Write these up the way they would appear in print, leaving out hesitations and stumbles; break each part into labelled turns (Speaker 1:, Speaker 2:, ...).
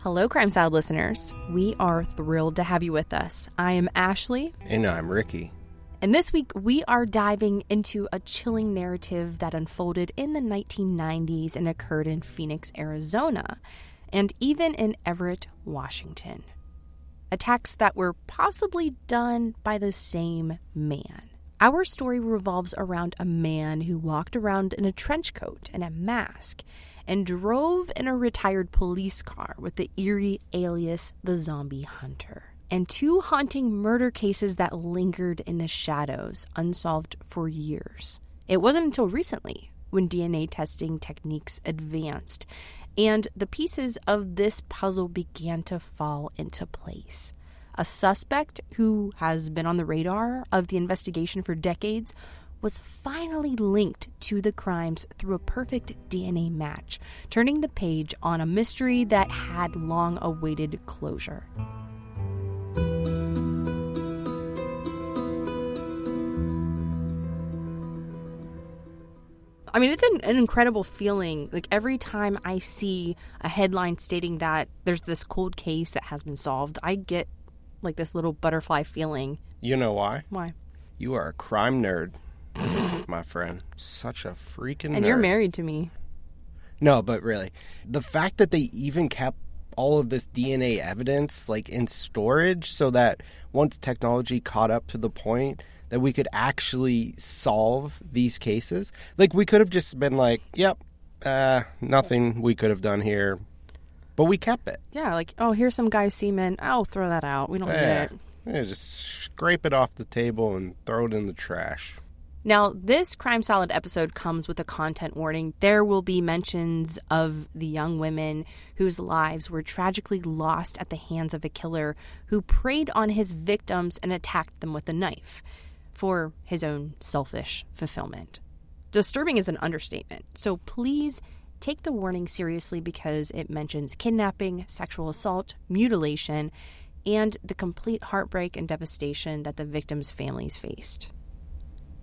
Speaker 1: Hello, Crime Salad listeners. We are thrilled to have you with us. I am Ashley.
Speaker 2: And I'm Ricky.
Speaker 1: And this week, we are diving into a chilling narrative that unfolded in the 1990s and occurred in Phoenix, Arizona, and even in Everett, Washington. Attacks that were possibly done by the same man. Our story revolves around a man who walked around in a trench coat and a mask and drove in a retired police car with the eerie alias the Zombie Hunter. And two haunting murder cases that lingered in the shadows, unsolved for years. It wasn't until recently when DNA testing techniques advanced and the pieces of this puzzle began to fall into place. A suspect who has been on the radar of the investigation for decades was finally linked to the crimes through a perfect DNA match, turning the page on a mystery that had long awaited closure. I mean, it's an incredible feeling. Like, every time I see a headline stating that there's this cold case that has been solved, I get, like, this little butterfly feeling.
Speaker 2: You know why?
Speaker 1: Why?
Speaker 2: You are a crime nerd, my friend. Such a freaking nerd.
Speaker 1: And you're married to me.
Speaker 2: No, but really, the fact that they even kept all of this DNA evidence, like, in storage so that once technology caught up to the point that we could actually solve these cases. Like, we could have just been like, yep, nothing we could have done here. But we kept it.
Speaker 1: Yeah, like, oh, here's some guy's semen. I'll throw that out. We don't need it.
Speaker 2: Yeah, just scrape it off the table and throw it in the trash.
Speaker 1: Now, this Crime Salad episode comes with a content warning. There will be mentions of the young women whose lives were tragically lost at the hands of a killer who preyed on his victims and attacked them with a knife for his own selfish fulfillment. Disturbing is an understatement, so please take the warning seriously because it mentions kidnapping, sexual assault, mutilation, and the complete heartbreak and devastation that the victims' families faced.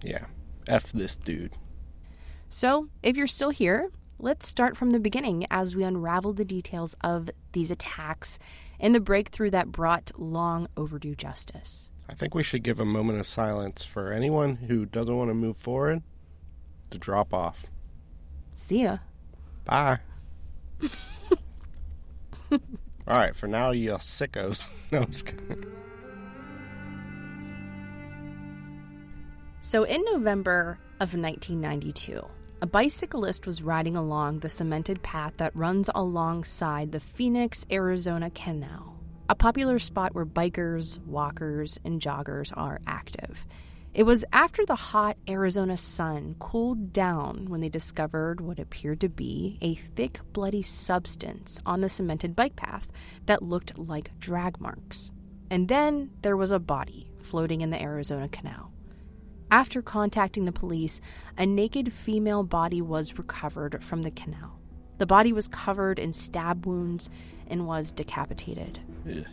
Speaker 2: Yeah, F this dude.
Speaker 1: So, if you're still here, let's start from the beginning as we unravel the details of these attacks and the breakthrough that brought long overdue justice.
Speaker 2: I think we should give a moment of silence for anyone who doesn't want to move forward to drop off.
Speaker 1: See ya.
Speaker 2: Bye. All right, for now, you sickos. No, I'm just kidding.
Speaker 1: So in November of 1992, a bicyclist was riding along the cemented path that runs alongside the Phoenix, Arizona Canal, a popular spot where bikers, walkers, and joggers are active. It was after the hot Arizona sun cooled down when they discovered what appeared to be a thick, bloody substance on the cemented bike path that looked like drag marks. And then there was a body floating in the Arizona Canal. After contacting the police, a naked female body was recovered from the canal. The body was covered in stab wounds and was decapitated.
Speaker 2: Ugh.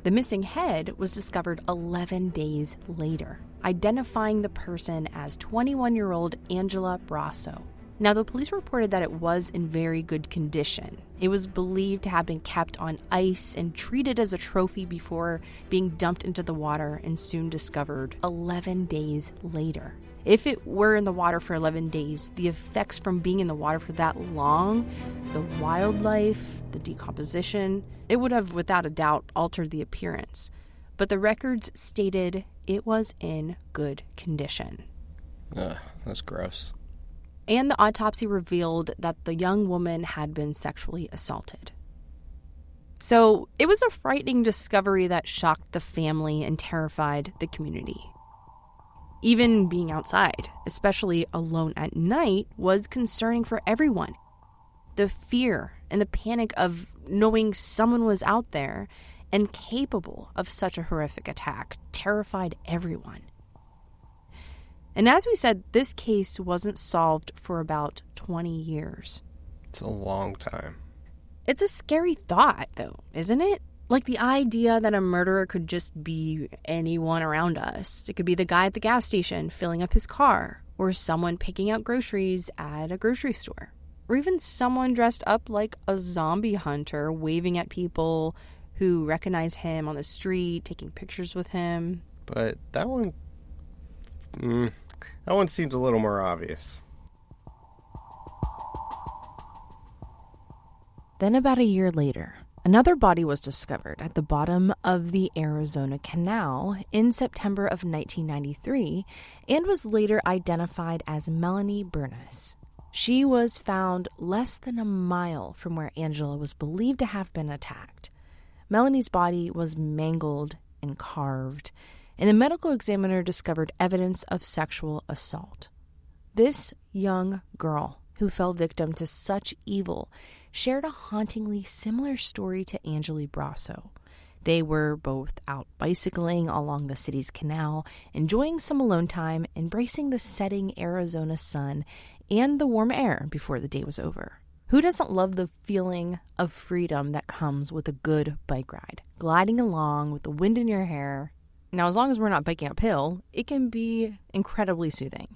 Speaker 1: The missing head was discovered 11 days later, identifying the person as 21-year-old Angela Brasso. Now, the police reported that it was in very good condition. It was believed to have been kept on ice and treated as a trophy before being dumped into the water and soon discovered 11 days later. If it were in the water for 11 days, the effects from being in the water for that long, the wildlife, the decomposition, it would have without a doubt altered the appearance. But the records stated it was in good condition.
Speaker 2: Ugh, that's gross.
Speaker 1: And the autopsy revealed that the young woman had been sexually assaulted. So it was a frightening discovery that shocked the family and terrified the community. Even being outside, especially alone at night, was concerning for everyone. The fear and the panic of knowing someone was out there and capable of such a horrific attack terrified everyone. And as we said, this case wasn't solved for about 20 years.
Speaker 2: It's a long time.
Speaker 1: It's a scary thought, though, isn't it? Like the idea that a murderer could just be anyone around us. It could be the guy at the gas station filling up his car, or someone picking out groceries at a grocery store. or even someone dressed up like a zombie hunter, waving at people who recognize him on the street, taking pictures with him.
Speaker 2: But that one seems a little more obvious.
Speaker 1: Then about a year later, another body was discovered at the bottom of the Arizona Canal in September of 1993 and was later identified as Melanie Bernas. She was found less than a mile from where Angela was believed to have been attacked. Melanie's body was mangled and carved, and the medical examiner discovered evidence of sexual assault. This young girl, who fell victim to such evil, shared a hauntingly similar story to Angela Brasso. They were both out bicycling along the city's canal, enjoying some alone time, embracing the setting Arizona sun and the warm air before the day was over. Who doesn't love the feeling of freedom that comes with a good bike ride? Gliding along with the wind in your hair. Now, as long as we're not biking uphill, it can be incredibly soothing.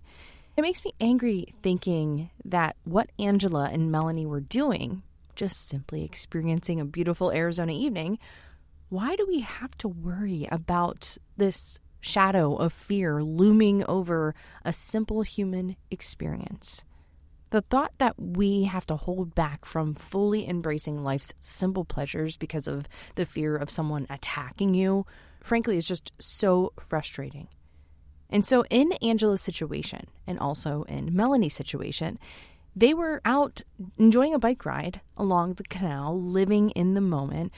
Speaker 1: It makes me angry thinking that what Angela and Melanie were doing, just simply experiencing a beautiful Arizona evening, why do we have to worry about this shadow of fear looming over a simple human experience? The thought that we have to hold back from fully embracing life's simple pleasures because of the fear of someone attacking you, frankly, is just so frustrating. And so in Angela's situation, and also in Melanie's situation, they were out enjoying a bike ride along the canal, living in the moment.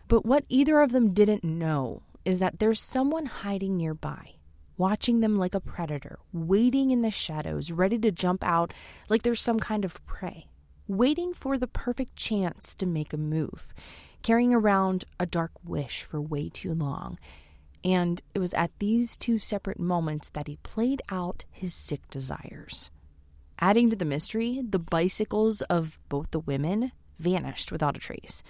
Speaker 1: But what either of them didn't know is that there's someone hiding nearby, watching them like a predator, waiting in the shadows, ready to jump out like there's some kind of prey, waiting for the perfect chance to make a move, carrying around a dark wish for way too long. And it was at these two separate moments that he played out his sick desires. Adding to the mystery, the bicycles of both the women vanished without a trace.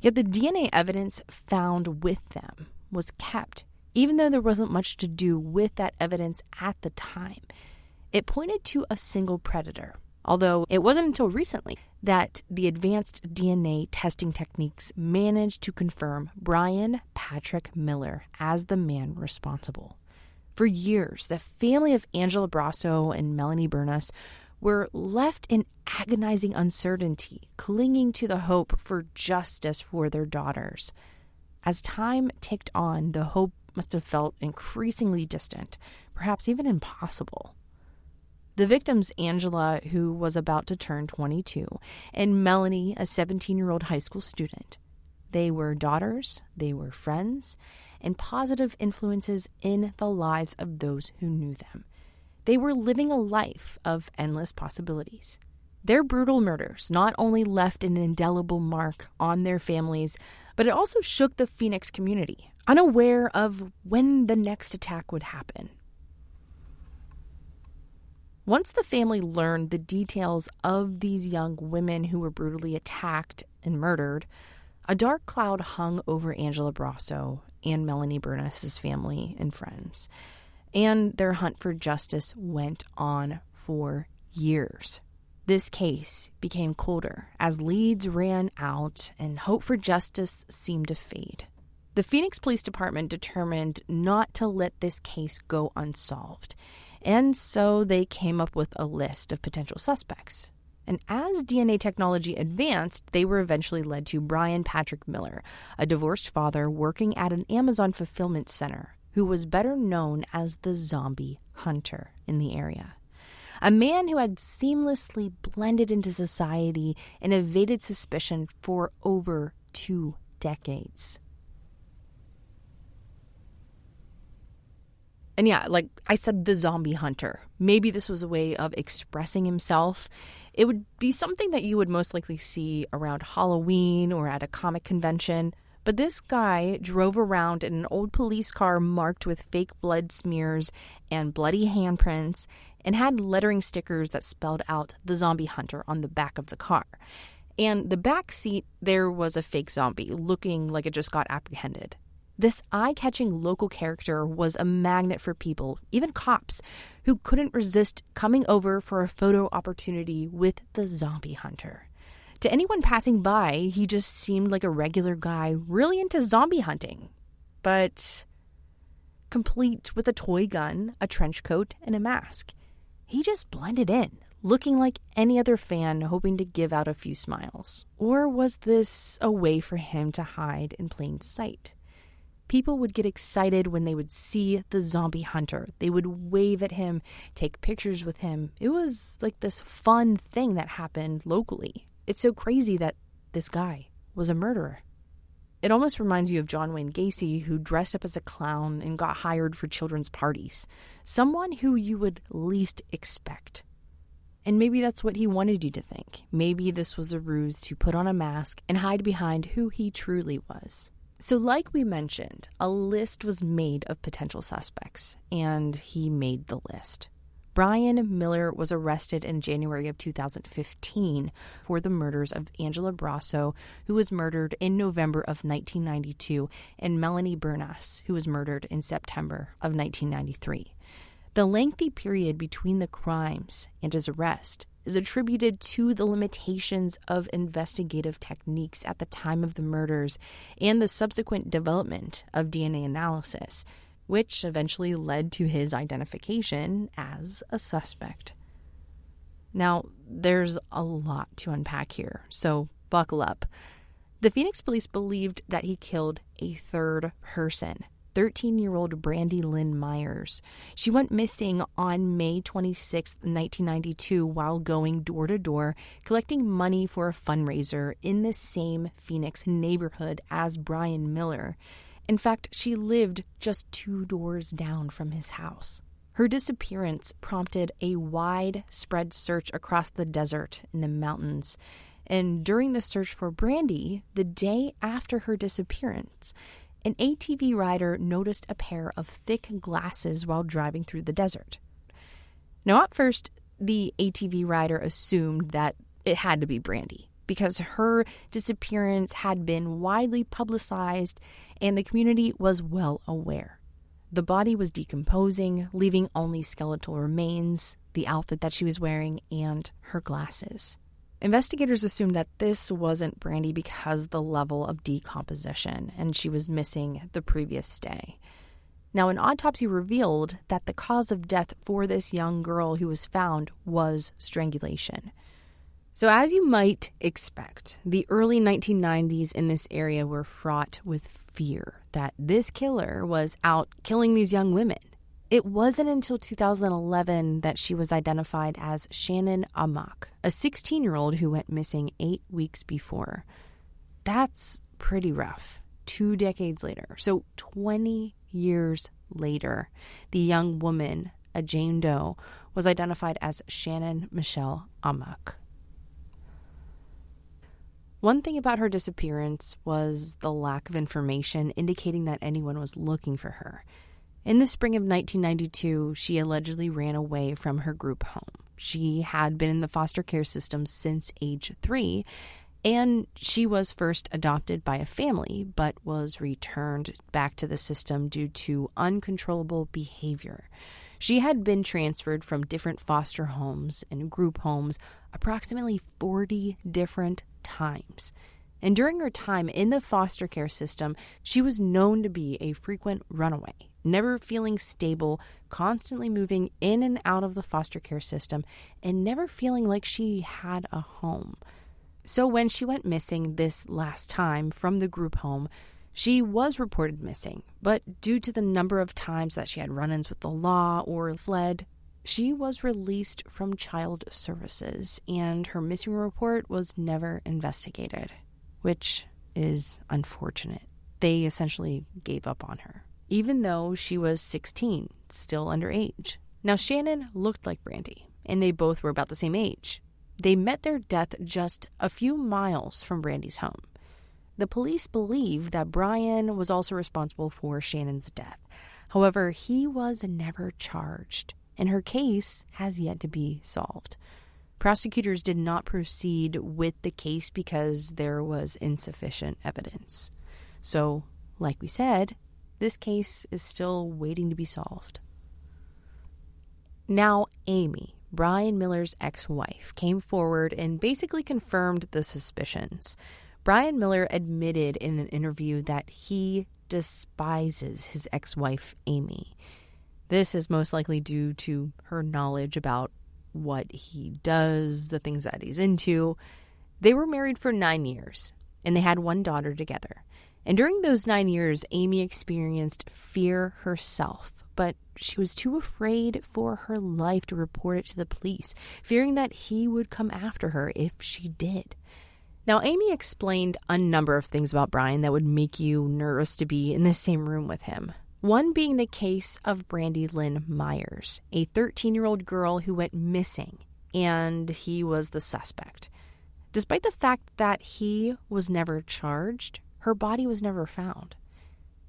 Speaker 1: Yet the DNA evidence found with them was kept, even though there wasn't much to do with that evidence at the time. It pointed to a single predator, although it wasn't until recently that the advanced DNA testing techniques managed to confirm Brian Patrick Miller as the man responsible. For years, the family of Angela Brasso and Melanie Bernas were left in agonizing uncertainty, clinging to the hope for justice for their daughters. As time ticked on, the hope must have felt increasingly distant, perhaps even impossible. The victims, Angela, who was about to turn 22, and Melanie, a 17-year-old high school student. They were daughters, they were friends, and positive influences in the lives of those who knew them. They were living a life of endless possibilities. Their brutal murders not only left an indelible mark on their families, but it also shook the Phoenix community, unaware of when the next attack would happen. Once the family learned the details of these young women who were brutally attacked and murdered, a dark cloud hung over Angela Brasso and Melanie Bernas' family and friends, and their hunt for justice went on for years. This case became colder as leads ran out and hope for justice seemed to fade. The Phoenix Police Department determined not to let this case go unsolved, and so they came up with a list of potential suspects. And as DNA technology advanced, they were eventually led to Brian Patrick Miller, a divorced father working at an Amazon fulfillment center, who was better known as the zombie hunter in the area. A man who had seamlessly blended into society and evaded suspicion for over 2 decades. And yeah, like I said, the zombie hunter. Maybe this was a way of expressing himself. It would be something that you would most likely see around Halloween or at a comic convention. But this guy drove around in an old police car marked with fake blood smears and bloody handprints and had lettering stickers that spelled out the zombie hunter on the back of the car. And the back seat, there was a fake zombie looking like it just got apprehended. This eye-catching local character was a magnet for people, even cops, who couldn't resist coming over for a photo opportunity with the zombie hunter. To anyone passing by, he just seemed like a regular guy really into zombie hunting. But complete with a toy gun, a trench coat, and a mask, he just blended in, looking like any other fan hoping to give out a few smiles. Or was this a way for him to hide in plain sight? People would get excited when they would see the zombie hunter. They would wave at him, take pictures with him. It was like this fun thing that happened locally. It's so crazy that this guy was a murderer. It almost reminds you of John Wayne Gacy, who dressed up as a clown and got hired for children's parties. Someone who you would least expect. And maybe that's what he wanted you to think. Maybe this was a ruse to put on a mask and hide behind who he truly was. So like we mentioned, a list was made of potential suspects, and he made the list. Brian Miller was arrested in January of 2015 for the murders of Angela Brasso, who was murdered in November of 1992, and Melanie Bernas, who was murdered in September of 1993. The lengthy period between the crimes and his arrest is attributed to the limitations of investigative techniques at the time of the murders and the subsequent development of DNA analysis, which eventually led to his identification as a suspect. Now, there's a lot to unpack here, so buckle up. The Phoenix police believed that he killed a third person, 13-year-old Brandy Lynn Myers. She went missing on May 26, 1992, while going door to door collecting money for a fundraiser in the same Phoenix neighborhood as Brian Miller. In fact, she lived just 2 doors down from his house. Her disappearance prompted a widespread search across the desert and the mountains. And during the search for Brandy, the day after her disappearance, an ATV rider noticed a pair of thick glasses while driving through the desert. Now, at first, the ATV rider assumed that it had to be Brandy, because her disappearance had been widely publicized and the community was well aware. The body was decomposing, leaving only skeletal remains, the outfit that she was wearing, and her glasses. Investigators assumed that this wasn't Brandy because the level of decomposition, and she was missing the previous day. Now, an autopsy revealed that the cause of death for this young girl who was found was strangulation. So as you might expect, the early 1990s in this area were fraught with fear that this killer was out killing these young women. It wasn't until 2011 that she was identified as Shannon Amok, a 16-year-old who went missing 8 weeks before. That's pretty rough. 2 decades later, so 20 years later, the young woman, a Jane Doe, was identified as Shannon Michelle Amok. One thing about her disappearance was the lack of information indicating that anyone was looking for her. In the spring of 1992, she allegedly ran away from her group home. She had been in the foster care system since age 3, and she was first adopted by a family, but was returned back to the system due to uncontrollable behavior. She had been transferred from different foster homes and group homes approximately 40 different times. And during her time in the foster care system, she was known to be a frequent runaway, never feeling stable, constantly moving in and out of the foster care system, and never feeling like she had a home. So when she went missing this last time from the group home, she was reported missing, but due to the number of times that she had run-ins with the law or fled, she was released from child services, and her missing report was never investigated, which is unfortunate. They essentially gave up on her, even though she was 16, still underage. Now, Shannon looked like Brandy, and they both were about the same age. They met their death just a few miles from Brandy's home. The police believe that Brian was also responsible for Shannon's death. However, he was never charged, and her case has yet to be solved. Prosecutors did not proceed with the case because there was insufficient evidence. So, like we said, this case is still waiting to be solved. Now, Amy, Brian Miller's ex-wife, came forward and basically confirmed the suspicions. Brian Miller admitted in an interview that he despises his ex-wife, Amy. This is most likely due to her knowledge about what he does, the things that he's into. They were married for 9 years, and they had one daughter together. And during those 9 years, Amy experienced fear herself, but she was too afraid for her life to report it to the police, fearing that he would come after her if she did. Now, Amy explained a number of things about Brian that would make you nervous to be in the same room with him. One being the case of Brandy Lynn Myers, a 13-year-old girl who went missing, and he was the suspect. Despite the fact that he was never charged, her body was never found.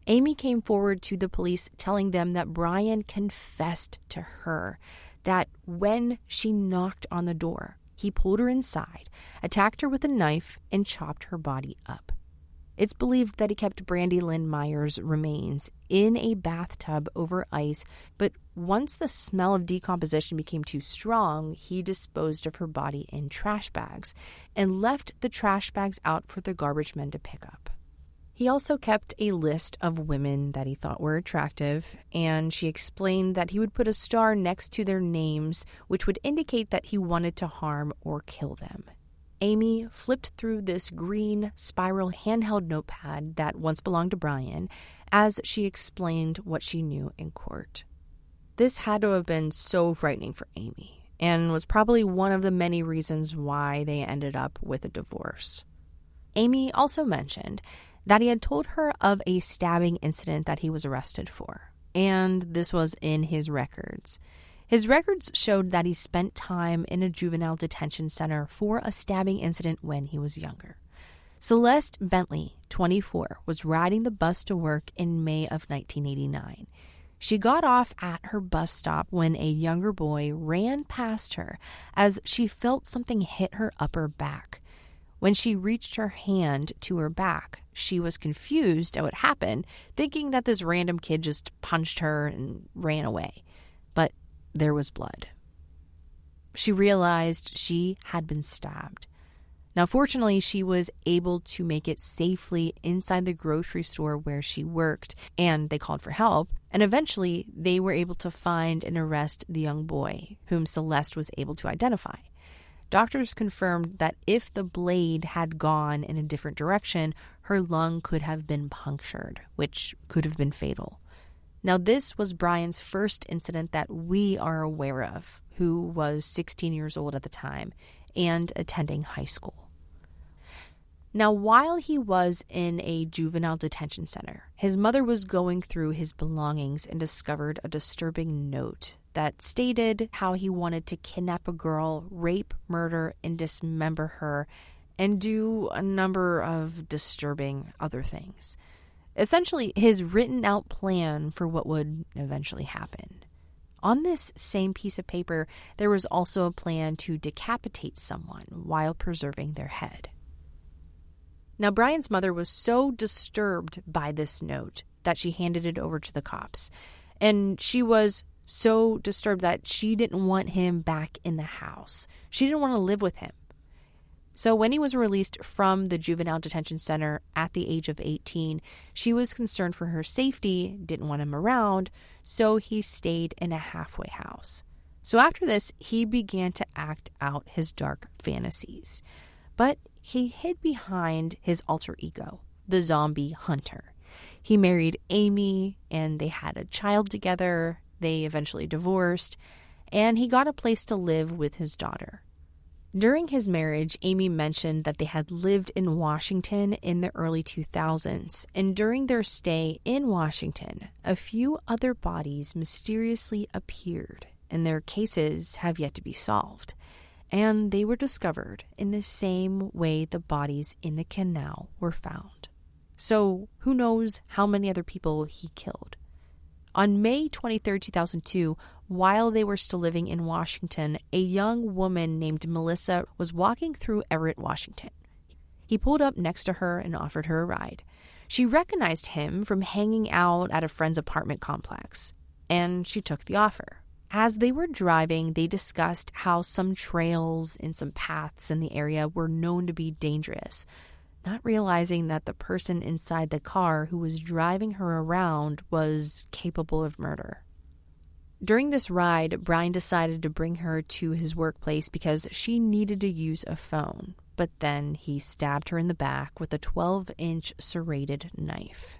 Speaker 1: Amy came forward to the police telling them that Brian confessed to her that when she knocked on the door, he pulled her inside, attacked her with a knife, and chopped her body up. It's believed that he kept Brandy Lynn Myers' remains in a bathtub over ice, but once the smell of decomposition became too strong, he disposed of her body in trash bags and left the trash bags out for the garbage men to pick up. He also kept a list of women that he thought were attractive, and she explained that he would put a star next to their names, which would indicate that he wanted to harm or kill them. Amy flipped through this green spiral handheld notepad that once belonged to Brian as she explained what she knew in court. This had to have been so frightening for Amy, and was probably one of the many reasons why they ended up with a divorce. Amy also mentioned that he had told her of a stabbing incident that he was arrested for, and this was in his records. His records showed that he spent time in a juvenile detention center for a stabbing incident when he was younger. Celeste Bentley, 24, was riding the bus to work in May of 1989. She got off at her bus stop when a younger boy ran past her as she felt something hit her upper back. When she reached her hand to her back, she was confused at what happened, thinking that this random kid just punched her and ran away. But there was blood. She realized she had been stabbed. Now, fortunately, she was able to make it safely inside the grocery store where she worked, and they called for help, and eventually they were able to find and arrest the young boy, whom Celeste was able to identify. Doctors confirmed that if the blade had gone in a different direction, her lung could have been punctured, which could have been fatal. Now, this was Brian's first incident that we are aware of, who was 16 years old at the time and attending high school. Now, while he was in a juvenile detention center, his mother was going through his belongings and discovered a disturbing note that stated how he wanted to kidnap a girl, rape, murder, and dismember her, and do a number of disturbing other things. Essentially, his written out plan for what would eventually happen. On this same piece of paper, there was also a plan to decapitate someone while preserving their head. Now, Brian's mother was so disturbed by this note that she handed it over to the cops. And she was so disturbed that she didn't want him back in the house. She didn't want to live with him. So when he was released from the juvenile detention center at the age of 18, she was concerned for her safety, didn't want him around, so he stayed in a halfway house. So after this, he began to act out his dark fantasies. But he hid behind his alter ego, the zombie hunter. He married Amy, and they had a child together. They eventually divorced, and he got a place to live with his daughter. During his marriage, Amy mentioned that they had lived in Washington in the early 2000s, and during their stay in Washington, a few other bodies mysteriously appeared, and their cases have yet to be solved. And they were discovered in the same way the bodies in the canal were found. So who knows how many other people he killed? On May 23, 2002, while they were still living in Washington, a young woman named Melissa was walking through Everett, Washington. He pulled up next to her and offered her a ride. She recognized him from hanging out at a friend's apartment complex, and she took the offer. As they were driving, they discussed how some trails and some paths in the area were known to be dangerous, not realizing that the person inside the car who was driving her around was capable of murder. During this ride, Brian decided to bring her to his workplace because she needed to use a phone, but then he stabbed her in the back with a 12-inch serrated knife.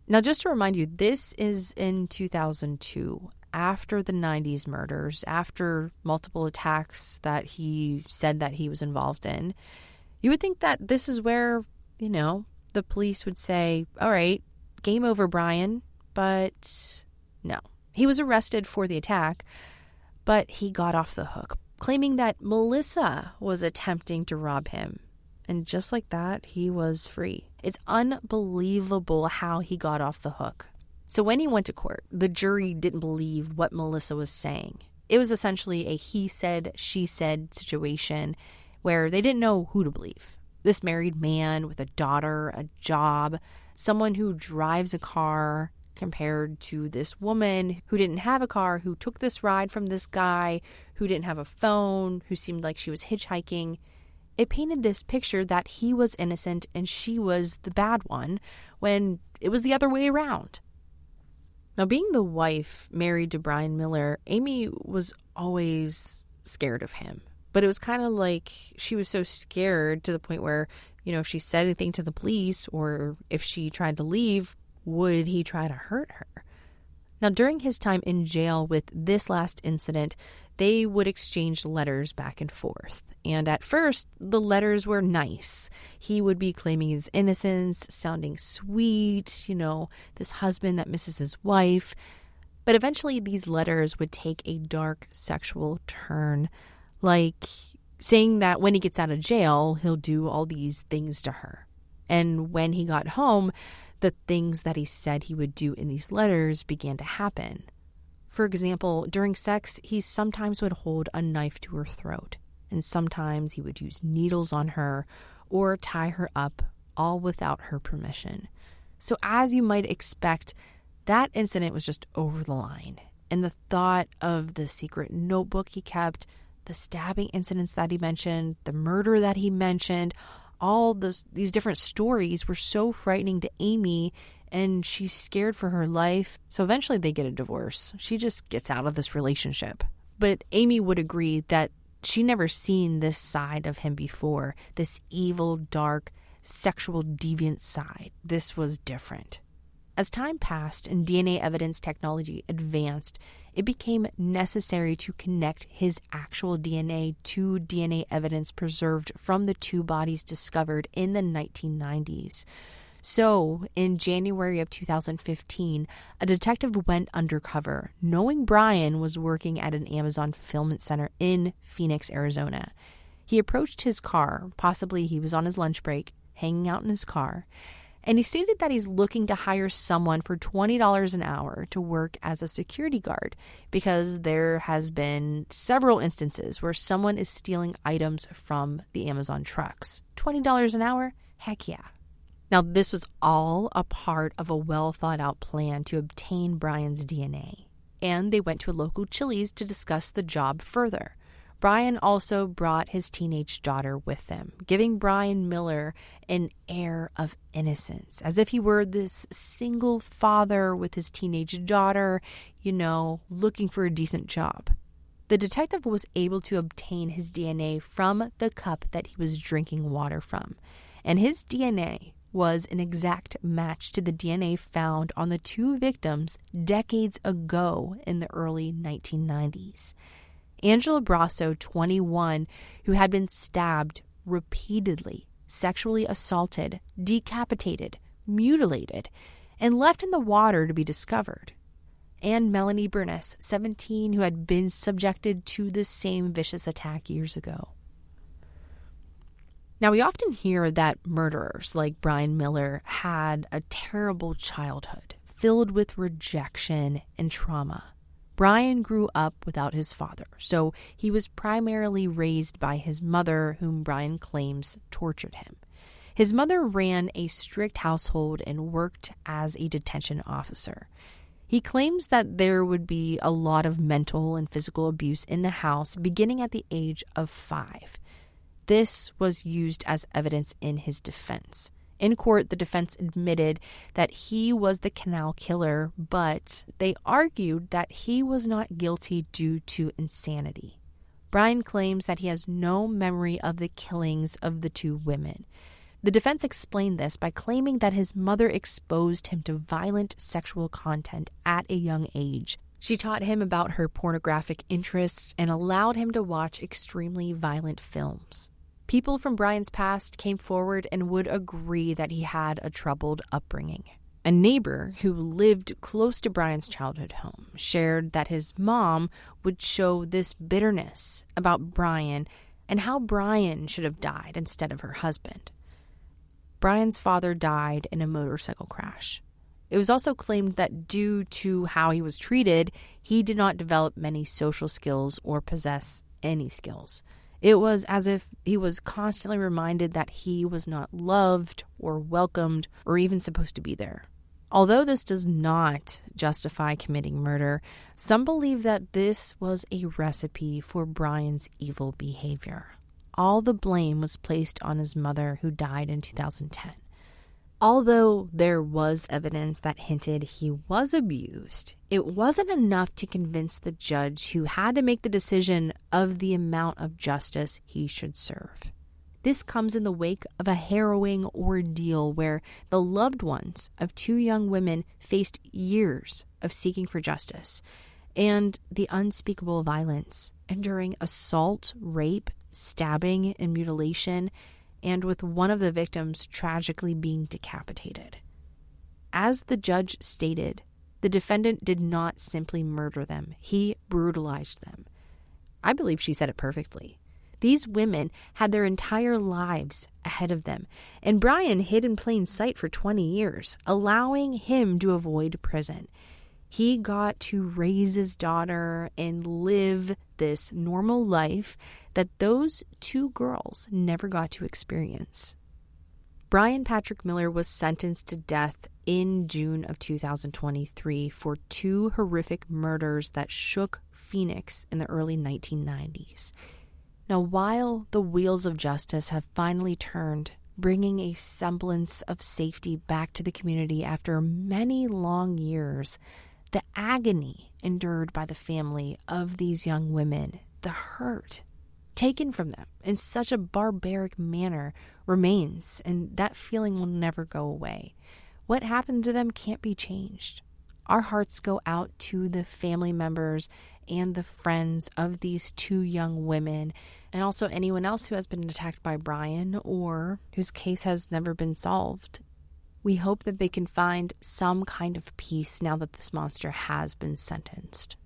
Speaker 1: Now, just to remind you, this is in 2002, after the 90s murders, after multiple attacks that he said that he was involved in. You would think that this is where, the police would say, all right, game over, Brian, but no. He was arrested for the attack, but he got off the hook, claiming that Melissa was attempting to rob him. And just like that, he was free. It's unbelievable how he got off the hook. So when he went to court, the jury didn't believe what Melissa was saying. It was essentially a he said, she said situation where they didn't know who to believe. This married man with a daughter, a job, someone who drives a car, compared to this woman who didn't have a car, who took this ride from this guy, who didn't have a phone, who seemed like she was hitchhiking. It painted this picture that he was innocent and she was the bad one, when it was the other way around. Now, being the wife married to Brian Miller, Amy was always scared of him. But it was kind of like she was so scared to the point where, if she said anything to the police or if she tried to leave, would he try to hurt her? Now, during his time in jail with this last incident, they would exchange letters back and forth. And at first, the letters were nice. He would be claiming his innocence, sounding sweet, this husband that misses his wife. But eventually, these letters would take a dark sexual turn, like saying that when he gets out of jail, he'll do all these things to her. And when he got home, the things that he said he would do in these letters began to happen. For example, during sex, he sometimes would hold a knife to her throat, and sometimes he would use needles on her or tie her up, all without her permission. So as you might expect, that incident was just over the line. And the thought of the secret notebook he kept, the stabbing incidents that he mentioned, the murder that he mentioned, all these different stories were so frightening to Amy, and she's scared for her life. So eventually they get a divorce. She just gets out of this relationship. But Amy would agree that she never seen this side of him before, this evil, dark, sexual deviant side. This was different. As time passed and DNA evidence technology advanced, it became necessary to connect his actual DNA to DNA evidence preserved from the two bodies discovered in the 1990s. So, in January of 2015, a detective went undercover, knowing Brian was working at an Amazon fulfillment center in Phoenix, Arizona. He approached his car, possibly he was on his lunch break, hanging out in his car, and he stated that he's looking to hire someone for $20 an hour to work as a security guard because there has been several instances where someone is stealing items from the Amazon trucks. $20 an hour? Heck yeah. Now, this was all a part of a well-thought-out plan to obtain Brian's DNA, and they went to a local Chili's to discuss the job further. Brian also brought his teenage daughter with them, giving Brian Miller an air of innocence, as if he were this single father with his teenage daughter, looking for a decent job. The detective was able to obtain his DNA from the cup that he was drinking water from, and his DNA was an exact match to the DNA found on the two victims decades ago in the early 1990s. Angela Brasso, 21, who had been stabbed repeatedly, sexually assaulted, decapitated, mutilated, and left in the water to be discovered. And Melanie Burness, 17, who had been subjected to the same vicious attack years ago. Now, we often hear that murderers like Brian Miller had a terrible childhood filled with rejection and trauma. Brian grew up without his father, so he was primarily raised by his mother, whom Brian claims tortured him. His mother ran a strict household and worked as a detention officer. He claims that there would be a lot of mental and physical abuse in the house beginning at the age of 5. This was used as evidence in his defense. In court, the defense admitted that he was the canal killer, but they argued that he was not guilty due to insanity. Brian claims that he has no memory of the killings of the 2 women. The defense explained this by claiming that his mother exposed him to violent sexual content at a young age. She taught him about her pornographic interests and allowed him to watch extremely violent films. People from Brian's past came forward and would agree that he had a troubled upbringing. A neighbor who lived close to Brian's childhood home shared that his mom would show this bitterness about Brian and how Brian should have died instead of her husband. Brian's father died in a motorcycle crash. It was also claimed that due to how he was treated, he did not develop many social skills or possess any skills. It was as if he was constantly reminded that he was not loved or welcomed or even supposed to be there. Although this does not justify committing murder, some believe that this was a recipe for Brian's evil behavior. All the blame was placed on his mother, who died in 2010. Although there was evidence that hinted he was abused, it wasn't enough to convince the judge, who had to make the decision of the amount of justice he should serve. This comes in the wake of a harrowing ordeal where the loved ones of 2 young women faced years of seeking for justice and the unspeakable violence, enduring assault, rape, stabbing, and mutilation, and with one of the victims tragically being decapitated. As the judge stated, the defendant did not simply murder them, he brutalized them. I believe she said it perfectly. These women had their entire lives ahead of them, and Brian hid in plain sight for 20 years, allowing him to avoid prison. He got to raise his daughter and live this normal life that those 2 girls never got to experience. Brian Patrick Miller was sentenced to death in June of 2023 for 2 horrific murders that shook Phoenix in the early 1990s. Now, while the wheels of justice have finally turned, bringing a semblance of safety back to the community after many long years, the agony endured by the family of these young women, the hurt taken from them in such a barbaric manner remains, and that feeling will never go away. What happened to them can't be changed. Our hearts go out to the family members and the friends of these 2 young women, and also anyone else who has been attacked by Brian or whose case has never been solved. We hope that they can find some kind of peace now that this monster has been sentenced.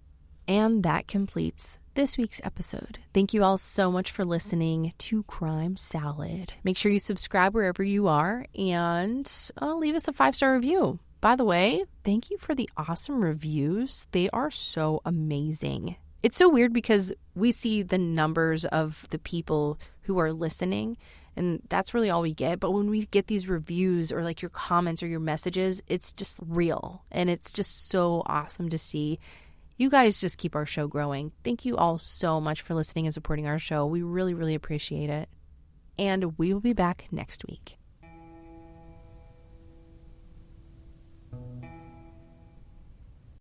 Speaker 1: And that completes this week's episode. Thank you all so much for listening to Crime Salad. Make sure you subscribe wherever you are and leave us a 5-star review. By the way, thank you for the awesome reviews. They are so amazing. It's so weird because we see the numbers of the people who are listening, and that's really all we get. But when we get these reviews or like your comments or your messages, it's just real. And it's just so awesome to see. You guys just keep our show growing. Thank you all so much for listening and supporting our show. We really, really appreciate it. And we will be back next week.